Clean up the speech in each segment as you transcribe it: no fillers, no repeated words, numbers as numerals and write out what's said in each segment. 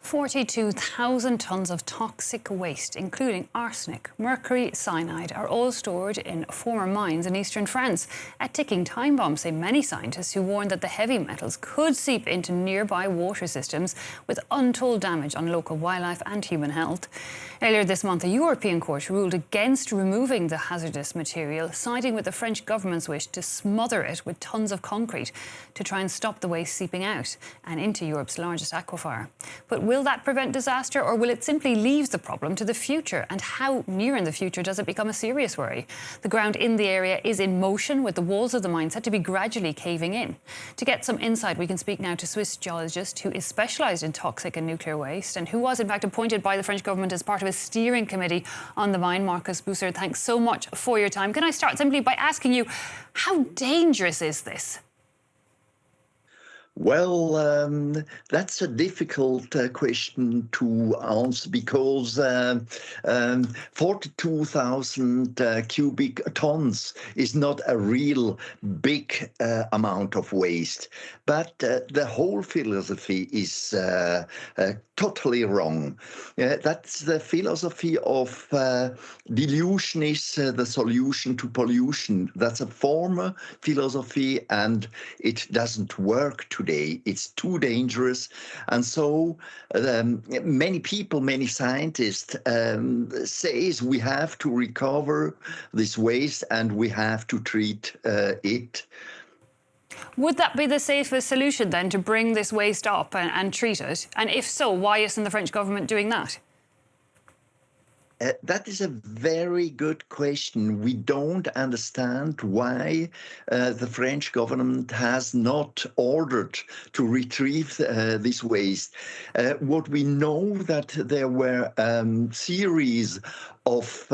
42,000 tonnes of toxic waste, including arsenic, mercury, cyanide, are all stored in former mines in eastern France. A ticking time bomb, say many scientists, who warn that the heavy metals could seep into nearby water systems with untold damage on local wildlife and human health. Earlier this month, a European court ruled against removing the hazardous material, siding with the French government's wish to smother it with tons of concrete to try and stop the waste seeping out and into Europe's largest aquifer. But will that prevent disaster, or will it simply leave the problem to the future? And how near in the future does it become a serious worry? The ground in the area is in motion, with the walls of the mine said to be gradually caving in. To get some insight, we can speak now to Swiss geologist who is specialised in toxic and nuclear waste and who was in fact appointed by the French government as part of a steering committee on the mine. Marcus Busser, thanks so much for your time. Can I start simply by asking you, how dangerous is this? Well, that's a difficult question to answer because 42,000 cubic tons is not a real big amount of waste. But the whole philosophy is totally wrong. That's the philosophy of dilution is the solution to pollution. That's a former philosophy, and it doesn't work today. It's too dangerous. And so many people, many scientists says we have to recover this waste and we have to treat it. Would that be the safest solution then, to bring this waste up and treat it? And if so, why isn't the French government doing that? That is a very good question. We don't understand why the French government has not ordered to retrieve this waste. What we know that there were series of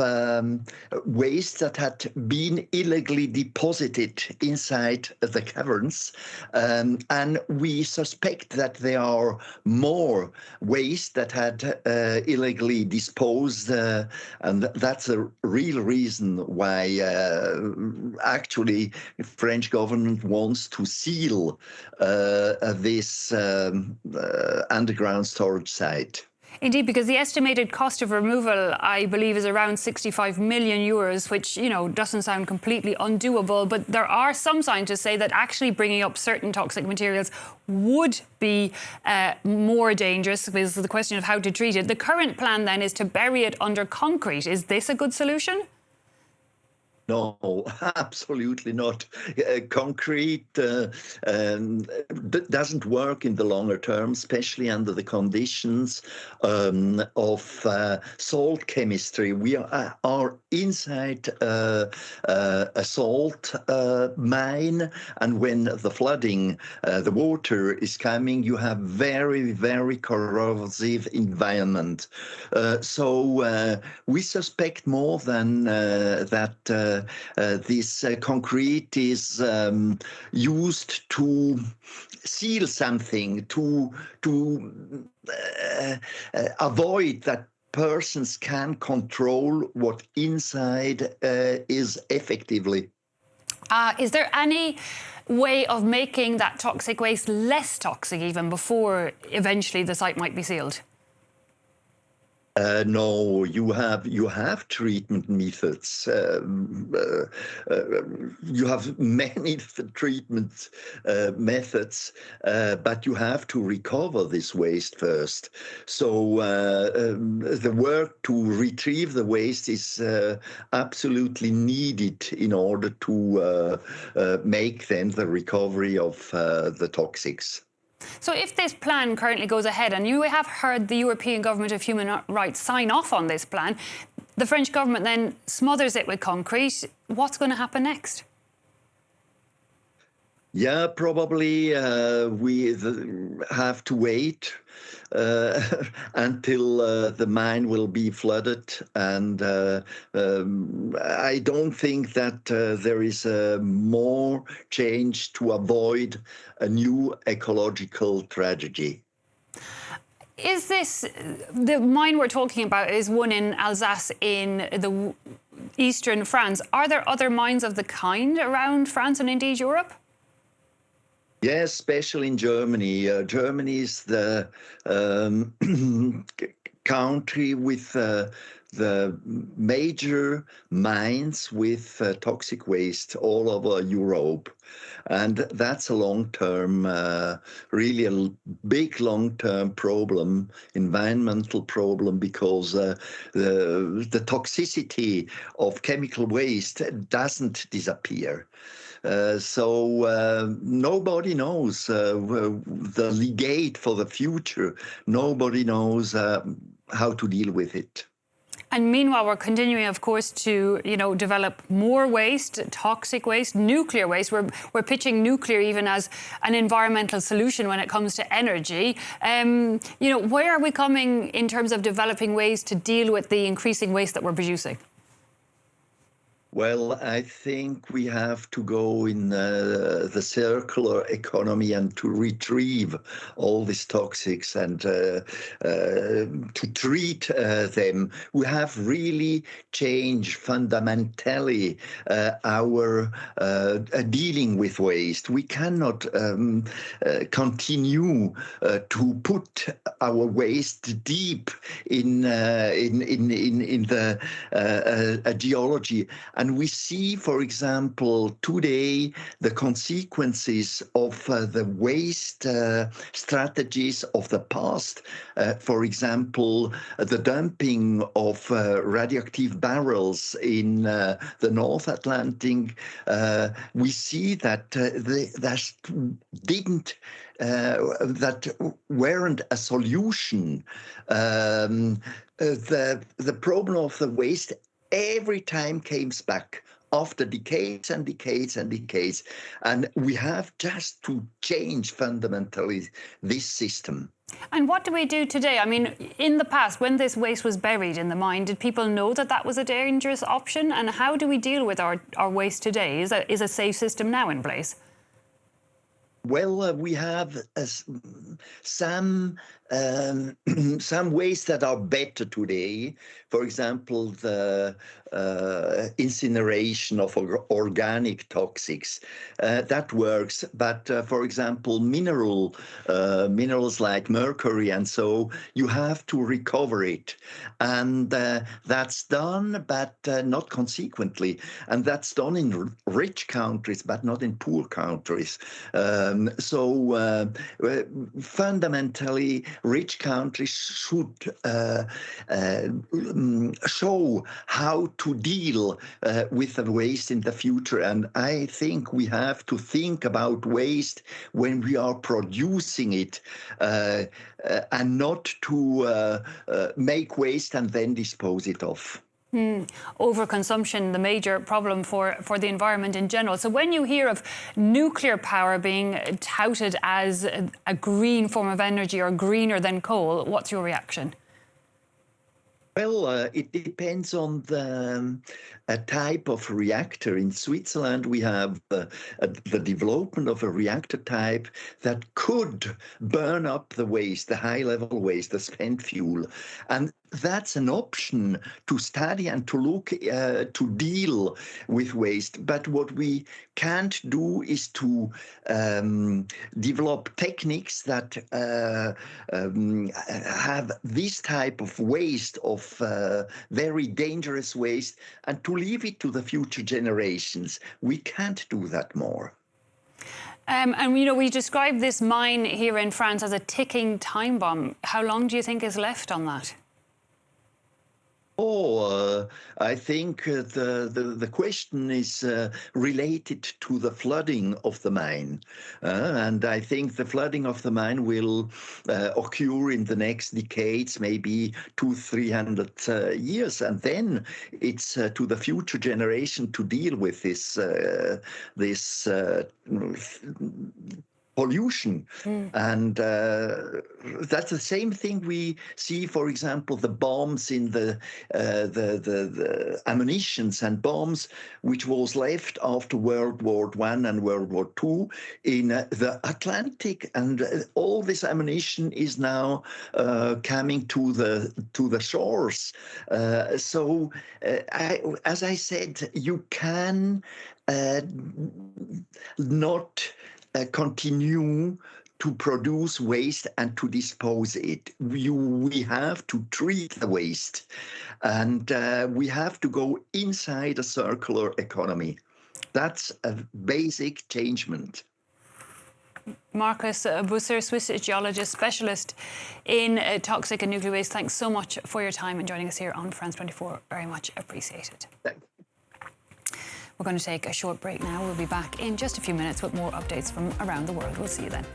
waste that had been illegally deposited inside the caverns, and we suspect that there are more waste that had illegally disposed, and that's a real reason why actually the French government wants to seal this underground storage site. Indeed, because the estimated cost of removal, I believe, is around 65 million euros, which, you know, doesn't sound completely undoable. But there are some scientists say that actually bringing up certain toxic materials would be more dangerous, because the question of how to treat it. The current plan then is to bury it under concrete. Is this a good solution? No, absolutely not. Concrete doesn't work in the longer term, especially under the conditions of salt chemistry. We are inside a salt mine, and when the flooding, the water is coming, you have very, very corrosive environment. So we suspect more than that this concrete is used to seal something, to avoid that persons can control what inside is effectively. Is there any way of making that toxic waste less toxic even before eventually the site might be sealed? No, you have treatment methods. You have many treatment methods, but you have to recover this waste first. So the work to retrieve the waste is absolutely needed in order to make then the recovery of the toxics. So if this plan currently goes ahead, and you have heard the European Government of Human Rights sign off on this plan, the French government then smothers it with concrete, what's going to happen next? Yeah, probably we have to wait until the mine will be flooded, and I don't think that there is more change to avoid a new ecological tragedy. Is this, the mine we're talking about is one in Alsace in the eastern France. Are there other mines of the kind around France and indeed Europe? Yes, especially in Germany. Germany is the um, country with the major mines with toxic waste all over Europe. And that's a long-term, really big long-term problem, environmental problem, because the toxicity of chemical waste doesn't disappear. So nobody knows the legate for the future. Nobody knows how to deal with it. And meanwhile, we're continuing, of course, to develop more waste, toxic waste, nuclear waste. We're pitching nuclear even as an environmental solution when it comes to energy. Where are we coming in terms of developing ways to deal with the increasing waste that we're producing? Well, I think we have to go in the circular economy and to retrieve all these toxics and to treat them. We have really changed fundamentally our dealing with waste. We cannot continue to put our waste deep in the geology. And we see, for example, today the consequences of the waste strategies of the past. For example, the dumping of radioactive barrels in the North Atlantic. We see that that weren't a solution. The problem of the waste every time comes back after decades and decades and decades. And we have just to change fundamentally this system. And what do we do today? I mean, in the past, when this waste was buried in the mine, did people know that that was a dangerous option? And how do we deal with our waste today? Is a safe system now in place? Well, we have some some ways that are better today. For example, the incineration of organic toxics that works. But for example, minerals like mercury and so, you have to recover it, and that's done, but not consequently, and that's done in rich countries, but not in poor countries. So fundamentally, rich countries should show how to deal with the waste in the future. And I think we have to think about waste when we are producing it, and not to make waste and then dispose it off. Overconsumption, the major problem for the environment in general. So when you hear of nuclear power being touted as a green form of energy or greener than coal, what's your reaction? Well, it depends on the type of reactor. In Switzerland, we have the development of a reactor type that could burn up the waste, the high-level waste, the spent fuel. And that's an option to study and to look to deal with waste. But what we can't do is to develop techniques that have this type of waste, of very dangerous waste, and to leave it to the future generations. We can't do that more. And we described this mine here in France as a ticking time bomb. How long do you think is left on that? I think the question is related to the flooding of the mine. And I think the flooding of the mine will occur in the next decades, maybe 200-300 years. And then it's to the future generation to deal with this pollution. And that's the same thing we see, for example, the bombs in the ammunitions and bombs which was left after World War I and World War II in the Atlantic, and all this ammunition is now coming to the shores. So as I said, you can not continue to produce waste and to dispose it. We have to treat the waste, and we have to go inside a circular economy. That's a basic changement. Markus Busser, Swiss geologist, specialist in toxic and nuclear waste. Thanks so much for your time and joining us here on France 24. Very much appreciated. Thank you. We're going to take a short break now. We'll be back in just a few minutes with more updates from around the world. We'll see you then.